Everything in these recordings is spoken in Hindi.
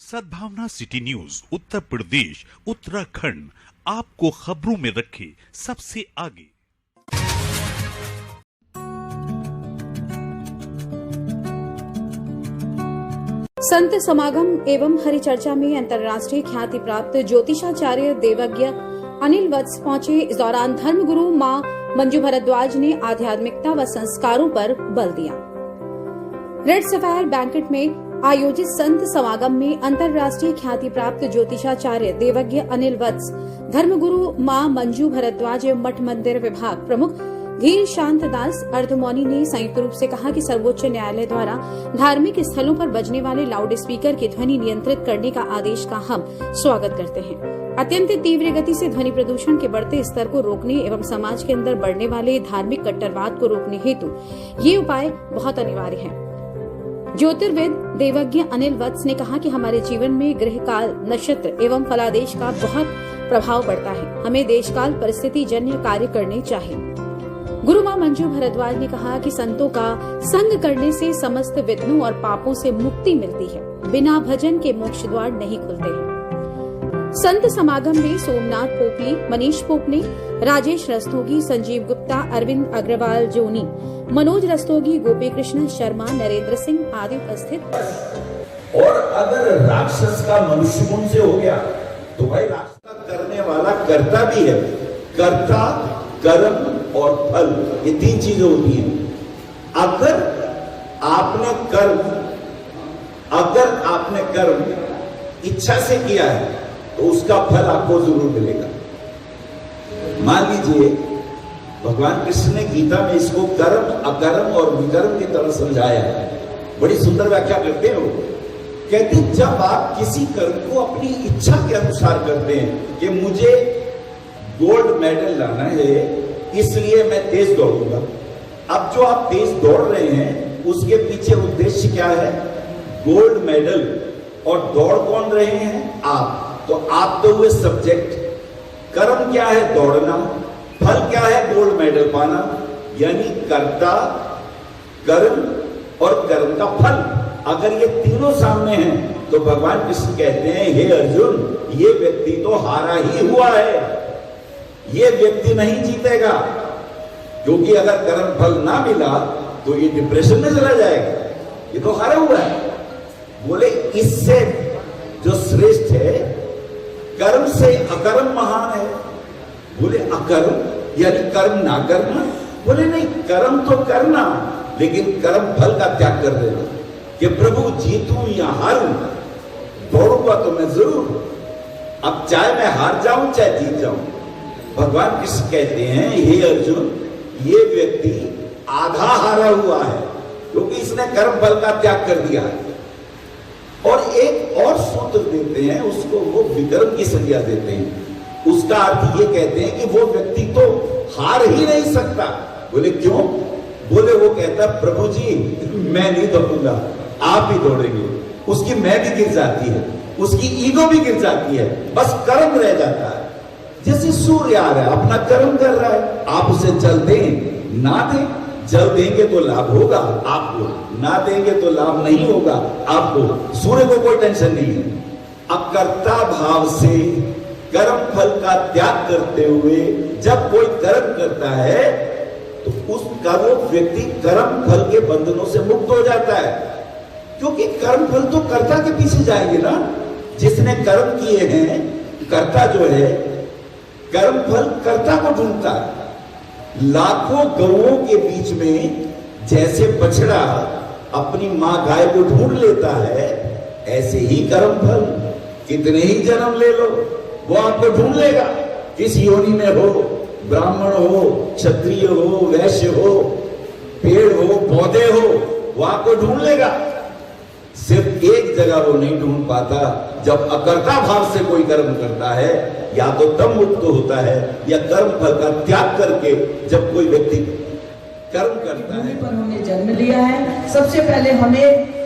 सद्भावना सिटी न्यूज उत्तर प्रदेश उत्तराखंड आपको खबरों में रखे सबसे आगे। संत समागम एवं हरिचर्चा में अंतर्राष्ट्रीय ख्याति प्राप्त ज्योतिषाचार्य देवज्ञ अनिल वत्स पहुंचे। इस दौरान धर्मगुरु मां मंजू भारद्वाज ने आध्यात्मिकता व संस्कारों पर बल दिया। रेड सफायर बैंकेट में आयोजित संत समागम में अंतर्राष्ट्रीय ख्याति प्राप्त ज्योतिषाचार्य देवज्ञ अनिल वत्स, धर्मगुरु मां मंजू भारद्वाज एवं मठ मंदिर विभाग प्रमुख धीर शांत दास अर्धमौनी ने संयुक्त रूप से कहा कि सर्वोच्च न्यायालय द्वारा धार्मिक स्थलों पर बजने वाले लाउड स्पीकर की ध्वनि नियंत्रित करने का आदेश का हम स्वागत करते हैं। अत्यंत तीव्र गति से ध्वनि प्रदूषण के बढ़ते स्तर को रोकने एवं समाज के अंदर बढ़ने वाले धार्मिक कट्टरवाद को रोकने हेतु ये उपाय बहुत अनिवार्य है। ज्योतिर्विद देवज्ञ अनिल वत्स ने कहा कि हमारे जीवन में ग्रह काल, नक्षत्र एवं फलादेश का बहुत प्रभाव पड़ता है। हमें देश काल परिस्थिति जन्य कार्य करने चाहिए। गुरु मां मंजू भारद्वाज ने कहा कि संतों का संग करने से समस्त विघ्नों और पापों से मुक्ति मिलती है। बिना भजन के मोक्ष द्वार नहीं खुलते हैं। संत समागम में सोमनाथ पोपली, मनीष पोपने, राजेश रस्तोगी, संजीव गुप्ता, अरविंद अग्रवाल जोनी, मनोज रस्तोगी, गोपी कृष्ण शर्मा, नरेंद्र सिंह आदि उपस्थित। और अगर राक्षस का मनुष्य गुण से हो गया तो भाई राक्षस करने वाला करता भी है। कर्ता, कर्म और फल, ये तीन चीजें होती हैं। अगर आपने कर्म इच्छा से किया है तो उसका फल आपको जरूर मिलेगा। मान लीजिए भगवान कृष्ण ने गीता में इसको कर्म, अकर्म और विकर्म की तरह समझाया है। बड़ी सुंदर व्याख्या करते हैं वो। कहते हैं जब आप किसी कर्म को अपनी इच्छा के अनुसार करते हैं कि मुझे गोल्ड मेडल लाना है इसलिए मैं तेज दौड़ूंगा। अब जो आप तेज दौड़ रहे हैं उसके पीछे उद्देश्य क्या है? Gold medal. और दौड़ कौन रहे हैं? आप। तो आप तो हुए सब्जेक्ट। कर्म क्या है? दौड़ना। फल क्या है? गोल्ड मेडल पाना। यानी कर्ता, कर्म और कर्म का फल। अगर ये तीनों सामने हैं तो भगवान कृष्ण कहते हैं हे अर्जुन, ये व्यक्ति तो हारा ही हुआ है, ये व्यक्ति नहीं जीतेगा। क्योंकि अगर कर्म फल ना मिला तो ये डिप्रेशन में चला जाएगा, ये तो हारा हुआ है। बोले इससे जो श्रेष्ठ है, कर्म से अकर्म महान है। बोले अकर्म यानी कर्म ना करना? बोले नहीं, कर्म तो करना लेकिन कर्म फल का त्याग कर देना। कि प्रभु जीतूं या हारूं, दौड़ूंगा तो मैं जरूर। अब चाहे मैं हार जाऊं चाहे जीत जाऊं। भगवान कृष्ण कहते हैं हे अर्जुन, ये व्यक्ति आधा हारा हुआ है क्योंकि इसने कर्म फल का त्याग कर दिया है। और एक और सूत्र देते हैं उसको, वो विकर्म की संज्ञा देते हैं। उसका अर्थ ये कहते हैं कि वो व्यक्ति तो हार ही नहीं सकता। बोले क्यों? बोले वो कहता प्रभु जी मैं नहीं दौड़ूंगा, आप ही दौड़ेंगे। उसकी मैं भी गिर जाती है, उसकी ईगो भी गिर जाती है, बस कर्म रह जाता है। जैसे सूर्य आ रहा है, अपना कर्म कर रहा है, आप उसे जल दें ना दें, जल देंगे तो लाभ होगा आपको, ना देंगे तो लाभ नहीं होगा आपको। सूर्य को कोई टेंशन नहीं है। अब कर्ता भाव से कर्म फल का त्याग करते हुए जब कोई कर्म करता है तो उसका वो व्यक्ति कर्म फल के बंधनों से मुक्त हो जाता है। क्योंकि कर्म फल तो कर्ता के पीछे जाएंगे ना। जिसने कर्म किए हैं, कर्ता जो है, कर्म फल कर्ता को ढूंढता है। लाखों गौओं के बीच में जैसे बछड़ा अपनी मां गाय को ढूंढ लेता है, ऐसे ही कर्म फल कितने ही जन्म ले लो वो आपको ढूंढ लेगा। किस योनि में हो, ब्राह्मण हो, क्षत्रिय हो, वैश्य हो, पेड़ हो, पौधे हो, वो आपको ढूंढ लेगा। सिर्फ एक जगह वो नहीं ढूंढ पाता, जब अकर्ता भाव से कोई कर्म करता है, या तो तब मुक्त होता है या कर्म फल का त्याग करके जब कोई व्यक्ति कर्म करता है। पर हमने जन्म लिया है, सबसे पहले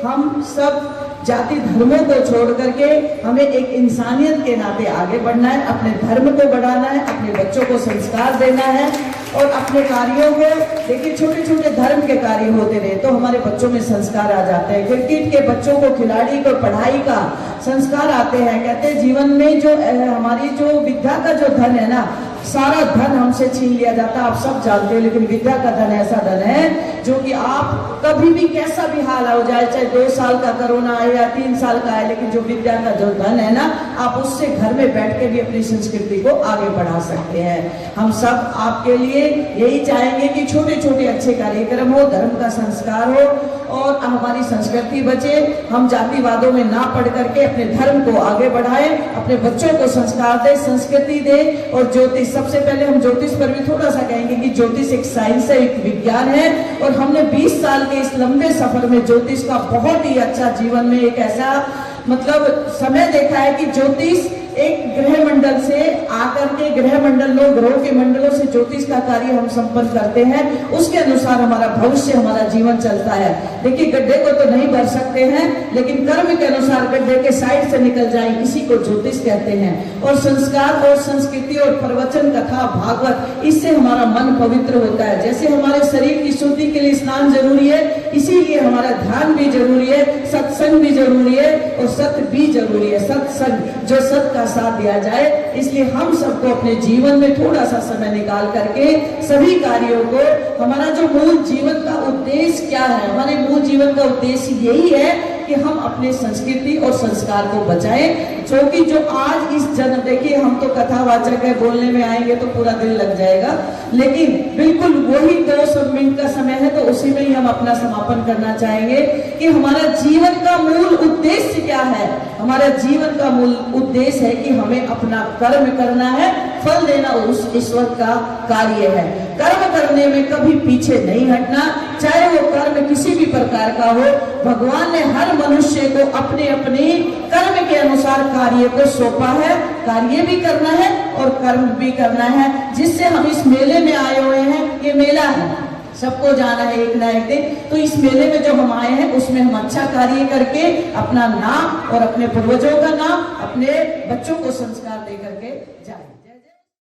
हम सब जाति धर्मों को छोड़ करके हमें एक इंसानियत के नाते आगे बढ़ना है, अपने धर्म को बढ़ाना है, अपने बच्चों को संस्कार देना है। और अपने कार्यों को देखिए, छोटे छोटे धर्म के कार्य होते रहे तो हमारे बच्चों में संस्कार आ जाते हैं। क्रिकेट के बच्चों को, खिलाड़ी को पढ़ाई का संस्कार आते हैं। कहते हैं जीवन में जो हमारी जो विद्या का जो धन है ना, सारा धन हमसे छीन लिया जाता है, आप सब जानते हैं। लेकिन विद्या का धन ऐसा धन है जो कि आप कभी भी कैसा भी हाल हो जाए, चाहे 2 साल का कोरोना आए या 3 साल का आए, लेकिन जो विद्या का जो धन है ना, आप उससे घर में बैठ के भी अपनी संस्कृति को आगे बढ़ा सकते हैं। हम सब आपके लिए यही चाहेंगे कि छोटे छोटे अच्छे कार्यक्रम हो, धर्म का संस्कार हो और हमारी संस्कृति बचे। हम जातिवादों में ना पढ़ करके अपने धर्म को आगे बढ़ाएं, अपने बच्चों को संस्कार दें, संस्कृति दें। और ज्योतिष, सबसे पहले हम ज्योतिष पर भी थोड़ा सा कहेंगे कि ज्योतिष एक साइंस है, एक विज्ञान है। और हमने 20 साल के इस लंबे सफर में ज्योतिष का बहुत ही अच्छा जीवन में एक ऐसा मतलब समय देखा है कि ज्योतिष एक ग्रह मंडल से आकर के, ग्रह मंडलों, ग्रहों के मंडलों से ज्योतिष का कार्य हम संपन्न करते हैं। उसके अनुसार हमारा भविष्य, हमारा जीवन चलता है। देखिए, गड्ढे को तो नहीं भर सकते हैं, लेकिन कर्म के अनुसार गड्ढे के साइड से निकल जाए, इसी को ज्योतिष कहते हैं। और संस्कार और संस्कृति और प्रवचन, कथा, भागवत, इससे हमारा मन पवित्र होता है। जैसे हमारे शरीर की शुद्धि के लिए स्नान जरूरी है, इसीलिए हमारा ध्यान भी जरूरी है, सत्संग भी जरूरी है और सत्य भी जरूरी है। सत्संग जो सत्य का साथ दिया जाए, इसलिए हम सबको अपने जीवन में थोड़ा सा समय निकाल करके सभी कार्यों को, हमारा जो मूल जीवन का उद्देश्य क्या है, हमारे मूल जीवन का उद्देश्य यही है कि हम अपने संस्कृति और संस्कार को बचाएं। क्योंकि जो आज इस जन्म, देखिए हम तो कथावाचक है, बोलने में आएंगे तो पूरा दिन लग जाएगा, लेकिन बिल्कुल वही 2 मिनट का समय है, तो उसी में ही हम अपना समापन करना चाहेंगे कि हमारा जीवन का मूल उद्देश्य क्या है। हमारा जीवन का मूल उद्देश्य है कि हमें अपना कर्म करना है, फल देना उस ईश्वर का कार्य है। कर्म करने में कभी पीछे नहीं हटना, चाहे वो कर्म किसी भी प्रकार का हो। भगवान ने हर मनुष्य को अपने अपने कर्म के अनुसार कार्य को सौंपा है। कार्य भी करना है और कर्म भी करना है, जिससे हम इस मेले में आए हुए हैं। ये मेला है, सबको जाना है एक ना एक दिन, तो इस मेले में जो हम आए हैं उसमें हम अच्छा कार्य करके अपना नाम और अपने पूर्वजों का नाम, अपने बच्चों को संस्कार दे करके जाए।